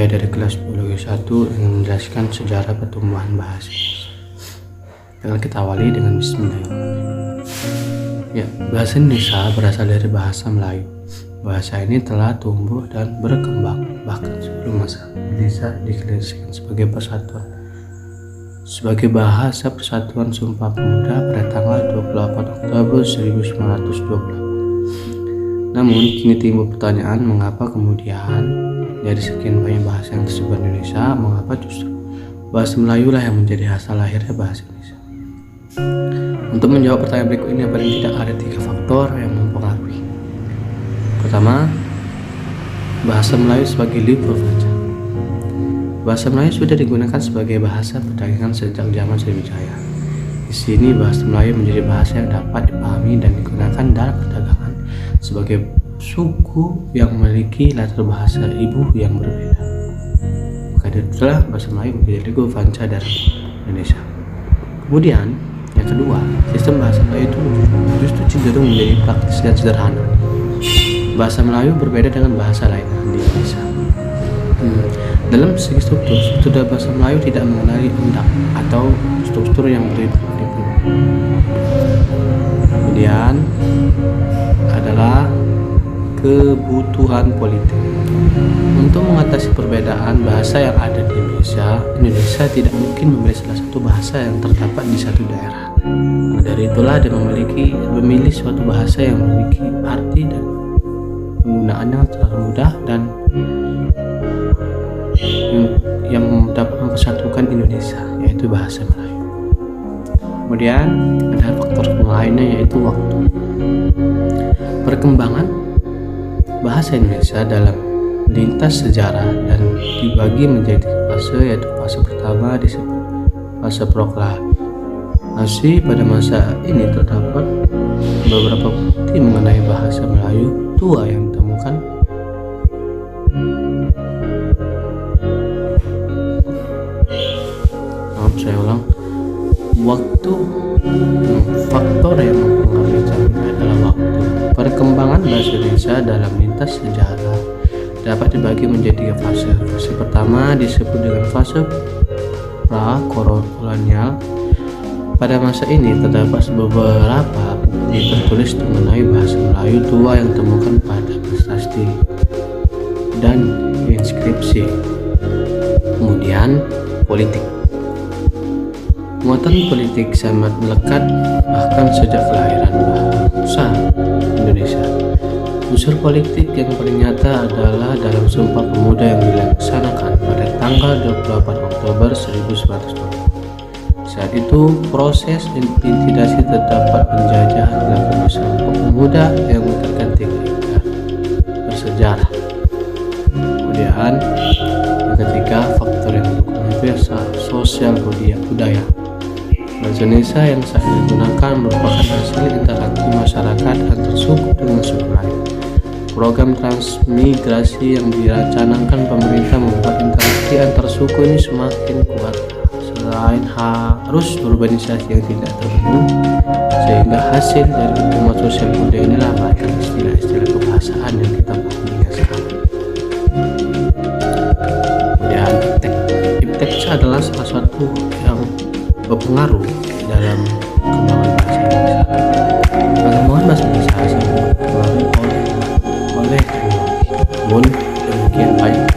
Saya dari kelas biologi 1 ingin menjelaskan sejarah pertumbuhan bahasa. Dengan kita awali dengan Bismillahirrahmanirrahim. Ya, bahasa Indonesia berasal dari bahasa Melayu. Bahasa ini telah tumbuh dan berkembang bahkan sebelum masa Indonesia dikreasikan sebagai persatuan. Sebagai bahasa Persatuan Sumpah Pemuda pada tanggal 28 Oktober 1928. Namun, kini timbul pertanyaan mengapa kemudian dari sekian banyak bahasa yang tersebar di Indonesia, mengapa justru bahasa Melayu lah yang menjadi asal lahirnya bahasa Indonesia? Untuk menjawab pertanyaan berikut ini, paling tidak ada 3 faktor yang mempengaruhi. Pertama, bahasa Melayu sebagai libur baca. Bahasa Melayu sudah digunakan sebagai bahasa perdagangan sejak zaman Sriwijaya. Di sini bahasa Melayu menjadi bahasa yang dapat dipahami dan digunakan dalam perdagangan sebagai suku yang memiliki latar bahasa ibu yang berbeda. Maka itulah bahasa Melayu menjadi libur panca dalam Indonesia. Kemudian yang kedua, sistem bahasa Melayu itu justru cenderung menjadi praktis dan sederhana. Bahasa Melayu berbeda dengan bahasa lain di Indonesia. Dalam segi struktur bahasa Melayu tidak mengenali undang atau struktur yang berlimpah. Kemudian adalah kebutuhan politik. Untuk mengatasi perbedaan bahasa yang ada di Indonesia tidak mungkin memilih salah satu bahasa yang terdapat di satu daerah. Dari itulah dia memilih suatu bahasa yang memiliki arti dan penggunaannya terlalu mudah dan yang dapat mempersatukan Indonesia, yaitu bahasa Melayu. Kemudian ada faktor lainnya, yaitu waktu. Perkembangan bahasa Indonesia dalam lintas sejarah dan dibagi menjadi fase, yaitu fase pertama disebut fase proklamasi. Pada masa ini terdapat beberapa bukti mengenai bahasa Melayu tua yang ditemukan. Saya ulang, faktor yang mempengaruhi caranya adalah waktu. Perkembangan bahasa Indonesia dalam lintas sejarah dapat dibagi menjadi 3 fase. Fase pertama disebut dengan fase pra-kolonial. Pada masa ini terdapat beberapa bukti tertulis mengenai bahasa Melayu tua yang ditemukan pada prasasti dan inskripsi. Kemudian politik. Muatan politik sangat melekat bahkan sejak kelahiran bangsa Indonesia. Unsur politik yang paling nyata adalah dalam Sumpah Pemuda yang dilaksanakan pada tanggal 28 Oktober 1928. Saat itu proses intimidasi terdapat penjajahan dilakukan bersama pemuda yang menekan tingkat bersejarah. Kemudian yang ketiga, faktor yang mendukung itu sosial budaya. Bahasa Indonesia yang saat ini digunakan merupakan hasil interaksi masyarakat antar suku dengan suku lain. Program transmigrasi yang dicanangkan pemerintah membuat interaksi antar suku ini semakin kuat. Selain harus urbanisasi yang tidak terbendung, sehingga hasil dari pertemuan sosial budaya inilah banyak istilah-istilah kebahasaan yang kita pahami sekarang. Kemudian iptek adalah salah satu yang berpengaruh dalam perkembangan bahasa Indonesia. Perkembangan bahasa Indonesia sangat dipengaruhi oleh teknologi. Namun demikian banyak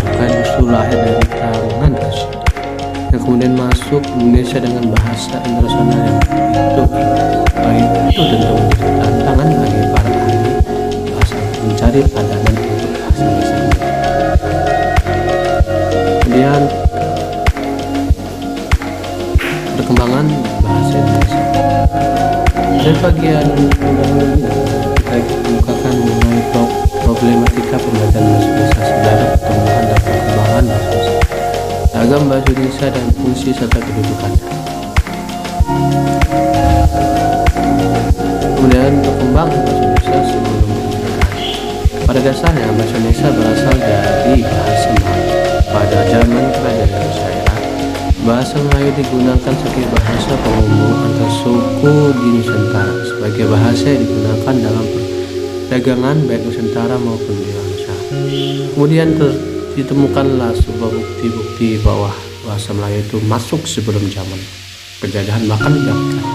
bukan justru lahir dari kalangan asing yang kemudian masuk Indonesia dengan bahasa internasional yang itu tentu menjadi tantangan bagi para ahli bahasa mencari padanan untuk bahasa Indonesia. Kemudian perkembangan bahasa Indonesia. Pada bagian kita kemukakan mengenai problematika pembelajaran bahasa Indonesia, sejarah pertumbuhan dan perkembangan bahasa Indonesia, ragam bahasa Indonesia dan fungsi serta kedudukannya. Kemudian perkembangan bahasa Indonesia sebelum kemerdekaan. Pada dasarnya bahasa Indonesia berasal dari bahasa Melayu. Pada zaman kerajaan Indonesia, bahasa Melayu digunakan sebagai bahasa penghubung antar suku di Nusantara, sebagai bahasa yang digunakan dalam perdagangan baik Nusantara maupun di Indonesia. Kemudian ditemukanlah sebuah bukti-bukti bahwa bahasa Melayu itu masuk sebelum zaman penjajahan bahkan dijadikan.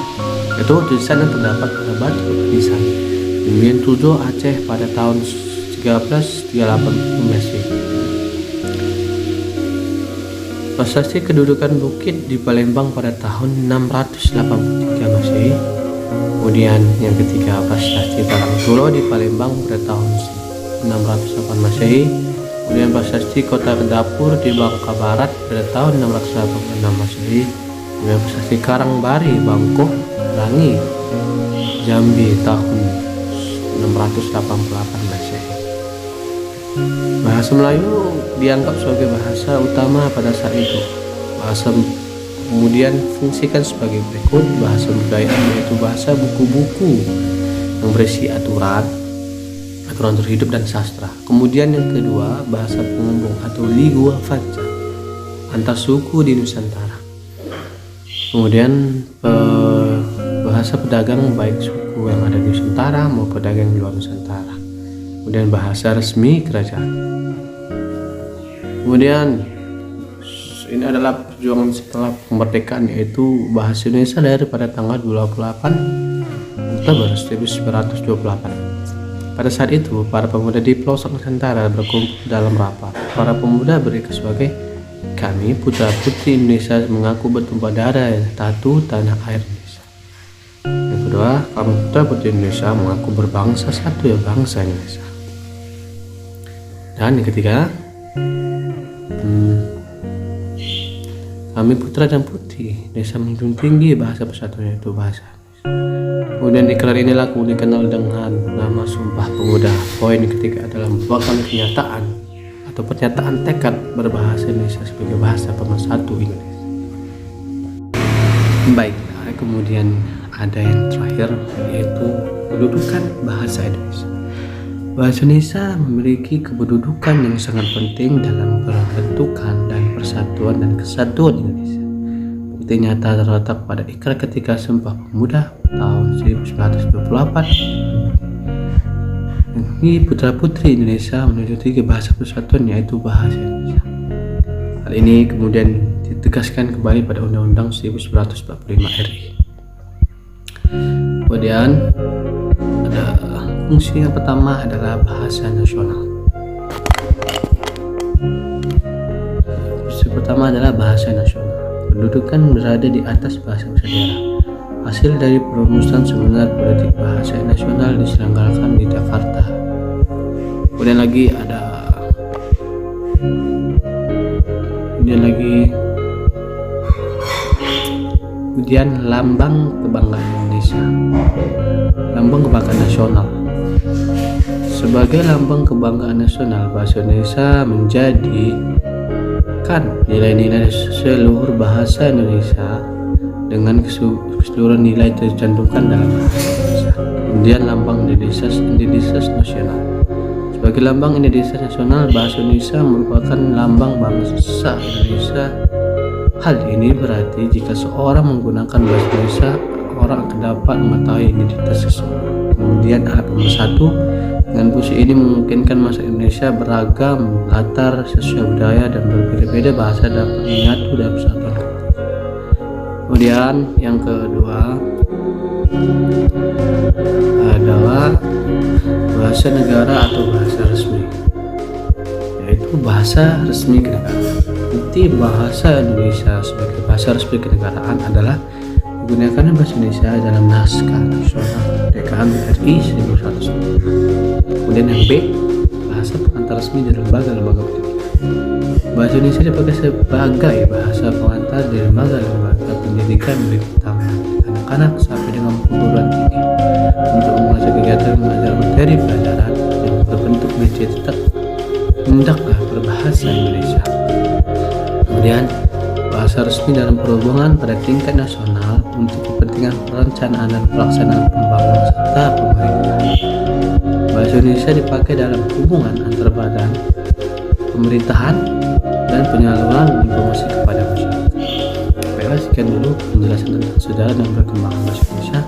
Itu tulisan yang terdapat pada batu nisan di Mintujo, Aceh pada tahun 1338 Masehi. Prasasti kedudukan bukit di Palembang pada tahun 683 Masehi. Kemudian yang ketiga, prasasti Talang Tulo di Palembang pada tahun 608 Masehi. Kemudian prasasti kota Dapur di Bangka Barat pada tahun 686 Masehi. Kemudian prasasti Karangbari Bangkok Langi Jambi tahun 688 Masehi. Bahasa Melayu dianggap sebagai bahasa utama pada saat itu. Bahasa kemudian fungsikan sebagai berikut: bahasa budaya, yaitu bahasa buku-buku yang berisi aturan terhidup dan sastra. Kemudian yang kedua, bahasa penghubung atau lingua franca antar suku di Nusantara. Kemudian bahasa pedagang baik suku yang ada di Nusantara maupun pedagang di luar Nusantara. Kemudian bahasa resmi kerajaan. Kemudian ini adalah perjuangan setelah kemerdekaan, yaitu bahasa Indonesia lahir pada tanggal 28 Oktober 1928. Pada saat itu, para pemuda di pelosok Nusantara berkumpul dalam rapat. Para pemuda berikat sebagai kami putra-putri Indonesia mengaku bertumpah darah satu tanah air Indonesia. Yang kedua, kami putra-putri Indonesia mengaku berbangsa satu, ya bangsa Indonesia. Dan yang ketiga, kami putra dan putri Indonesia menjunjung tinggi bahasa persatuan, yaitu bahasa Indonesia. Kemudian ikrar inilah kemudian dikenal dengan nama Sumpah Pemuda. Poin ketiga adalah merupakan kenyataan atau pernyataan tekad berbahasa Indonesia sebagai bahasa pemersatu Indonesia. Baik, kemudian ada yang terakhir, yaitu kedudukan bahasa Indonesia. Bahasa Indonesia memiliki kedudukan yang sangat penting dalam pembentukan dan persatuan dan kesatuan Indonesia. Bukti nyata terletak pada ikrar ketika Sumpah Pemuda tahun 1928. Ini putra-putri Indonesia menuju tiga bahasa persatuan, yaitu bahasa Indonesia. Hal ini kemudian ditegaskan kembali pada Undang-Undang 1945 RI. Kemudian ada fungsi yang pertama adalah bahasa nasional. Fungsi pertama adalah bahasa nasional. Kedudukan berada di atas bahasa-bahasa daerah. Hasil dari perumusan seminar politik bahasa nasional diselenggarakan di Jakarta. Kemudian lambang kebanggaan Indonesia, lambang kebanggaan nasional. Sebagai lambang kebanggaan nasional, bahasa Indonesia menjadikan nilai-nilai seluruh bahasa Indonesia dengan keseluruhan nilai tercantumkan dalam bahasa Indonesia. Kemudian lambang identitas nasional. Sebagai lambang identitas nasional, bahasa Indonesia merupakan lambang bangsa Indonesia. Hal ini berarti jika seorang menggunakan bahasa Indonesia, orang akan dapat mengetahui identitas seseorang. Kemudian alat pemersatu. Dengan fungsi ini memungkinkan masyarakat Indonesia beragam latar sosial budaya dan berbeda-beda bahasa dapat menyatu dalam persatuan. Kemudian yang kedua adalah bahasa negara atau bahasa resmi, yaitu bahasa resmi kenegaraan. Inti bahasa Indonesia sebagai bahasa resmi kenegaraan adalah menggunakan bahasa Indonesia dalam naskah nasional kemerdekaan RI 1945. Kemudian yang B, bahasa pengantar resmi di lembaga-lembaga pendidikan. Bahasa Indonesia dipakai sebagai bahasa pengantar di lembaga-lembaga pendidikan baik utama anak-anak sampai dengan perguruan tinggi untuk menguasai kegiatan mengajar materi pelajaran yang berbentuk mencetak hendaklah berbahasa Indonesia. Kemudian bahasa resmi dalam perhubungan pada tingkat nasional untuk kepentingan perencanaan dan pelaksanaan pembangunan serta pemerintahan. Bahasa Indonesia dipakai dalam hubungan antar badan pemerintahan dan penyaluran informasi kepada masyarakat. Baiklah, sekian dulu penjelasan tentang sejarah dan perkembangan bahasa Indonesia.